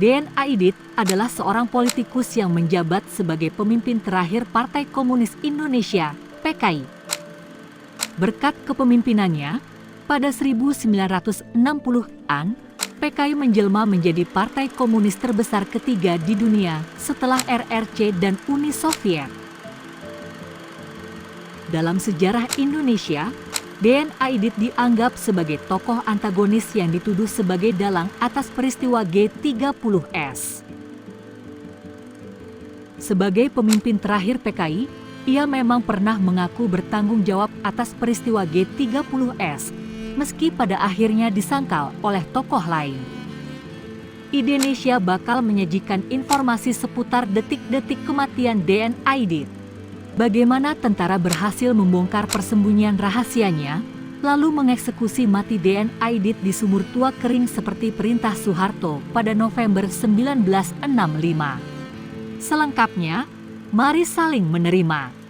Dean Aidit adalah seorang politikus yang menjabat sebagai pemimpin terakhir Partai Komunis Indonesia, PKI. Berkat kepemimpinannya, pada 1960-an, PKI menjelma menjadi partai komunis terbesar ketiga di dunia setelah RRC dan Uni Soviet. Dalam sejarah Indonesia, Dean Aidit dianggap sebagai tokoh antagonis yang dituduh sebagai dalang atas peristiwa G30S. Sebagai pemimpin terakhir PKI, ia memang pernah mengaku bertanggung jawab atas peristiwa G30S, meski pada akhirnya disangkal oleh tokoh lain. Indonesia bakal menyajikan informasi seputar detik-detik kematian Dean Aidit. Bagaimana tentara berhasil membongkar persembunyian rahasianya, lalu mengeksekusi mati Dean Aidit di sumur tua kering seperti perintah Soeharto pada November 1965. Selengkapnya, mari saling menerima.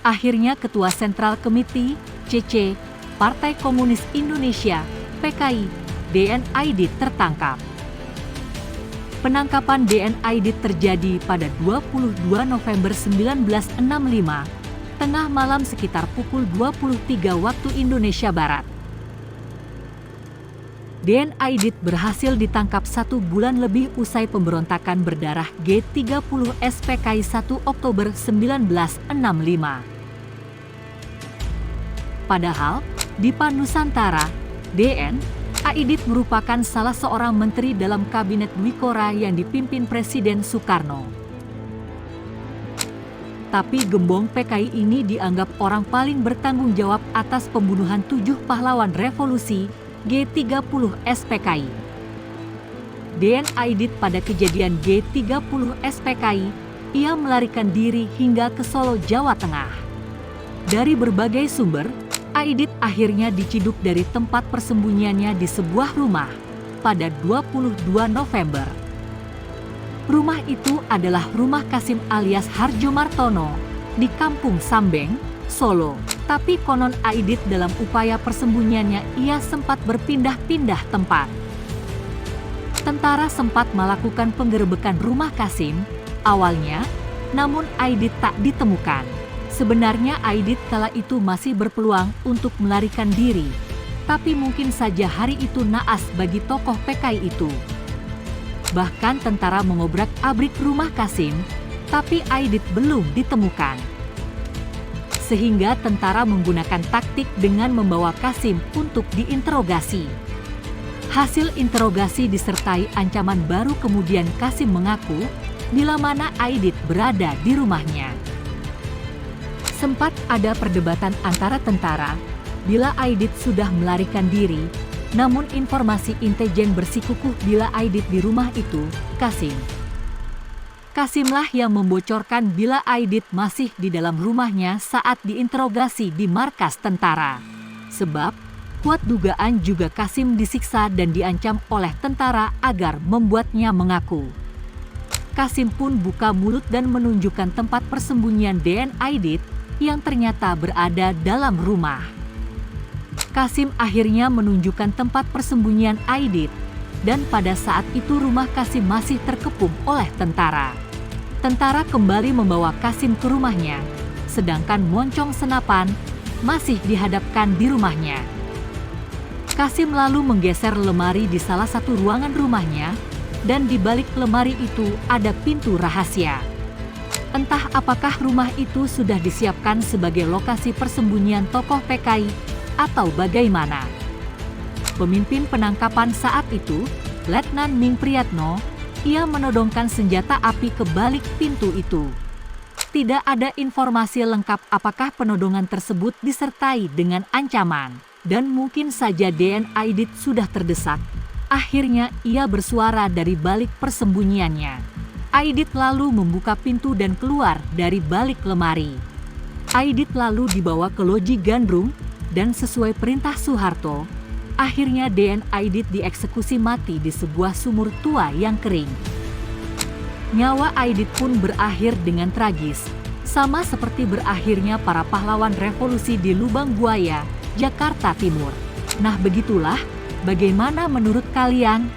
Akhirnya Ketua Sentral Committee, CC, Partai Komunis Indonesia, PKI, Dean Aidit tertangkap. Penangkapan Dean Aidit terjadi pada 22 November 1965, tengah malam sekitar pukul 23 waktu Indonesia Barat. Dean Aidit berhasil ditangkap 1 bulan lebih usai pemberontakan berdarah G30S PKI 1 Oktober 1965. Padahal, di PAN Nusantara, Dean Aidit merupakan salah seorang menteri dalam kabinet Dwi Kora yang dipimpin Presiden Soekarno. Tapi gembong PKI ini dianggap orang paling bertanggung jawab atas pembunuhan 7 pahlawan revolusi G30S PKI. Dean Aidit pada kejadian G30S PKI, ia melarikan diri hingga ke Solo, Jawa Tengah. Dari berbagai sumber, Aidit akhirnya diciduk dari tempat persembunyiannya di sebuah rumah pada 22 November. Rumah itu adalah rumah Kasim alias Harjo Martono di Kampung Sambeng, Solo. Tapi konon Aidit dalam upaya persembunyiannya ia sempat berpindah-pindah tempat. Tentara sempat melakukan penggerebekan rumah Kasim awalnya, namun Aidit tak ditemukan. Sebenarnya Aidit kala itu masih berpeluang untuk melarikan diri, tapi mungkin saja hari itu naas bagi tokoh PKI itu. Bahkan tentara mengobrak-abrik rumah Kasim, tapi Aidit belum ditemukan. Sehingga tentara menggunakan taktik dengan membawa Kasim untuk diinterogasi. Hasil interogasi disertai ancaman baru kemudian Kasim mengaku bila mana Aidit berada di rumahnya. Sempat ada perdebatan antara tentara bila Aidit sudah melarikan diri, namun informasi intelijen bersikukuh bila Aidit di rumah itu, Kasim. Kasimlah yang membocorkan bila Aidit masih di dalam rumahnya saat diinterogasi di markas tentara. Sebab, kuat dugaan juga Kasim disiksa dan diancam oleh tentara agar membuatnya mengaku. Kasim pun buka mulut dan menunjukkan tempat persembunyian Dean Aidit yang ternyata berada dalam rumah. Kasim akhirnya menunjukkan tempat persembunyian Aidit, dan pada saat itu rumah Kasim masih terkepung oleh tentara. Tentara kembali membawa Kasim ke rumahnya, sedangkan moncong senapan masih dihadapkan di rumahnya. Kasim lalu menggeser lemari di salah satu ruangan rumahnya, dan di balik lemari itu ada pintu rahasia. Entah apakah rumah itu sudah disiapkan sebagai lokasi persembunyian tokoh PKI atau bagaimana. Pemimpin penangkapan saat itu, Letnan Ming Priyatno, ia menodongkan senjata api ke balik pintu itu. Tidak ada informasi lengkap apakah penodongan tersebut disertai dengan ancaman, dan mungkin saja Dean Aidit sudah terdesak. Akhirnya ia bersuara dari balik persembunyiannya. Aidit lalu membuka pintu dan keluar dari balik lemari. Aidit lalu dibawa ke loji Gandrung dan sesuai perintah Soeharto, akhirnya Deen Aidit dieksekusi mati di sebuah sumur tua yang kering. Nyawa Aidit pun berakhir dengan tragis, sama seperti berakhirnya para pahlawan revolusi di Lubang Buaya, Jakarta Timur. Nah begitulah, bagaimana menurut kalian?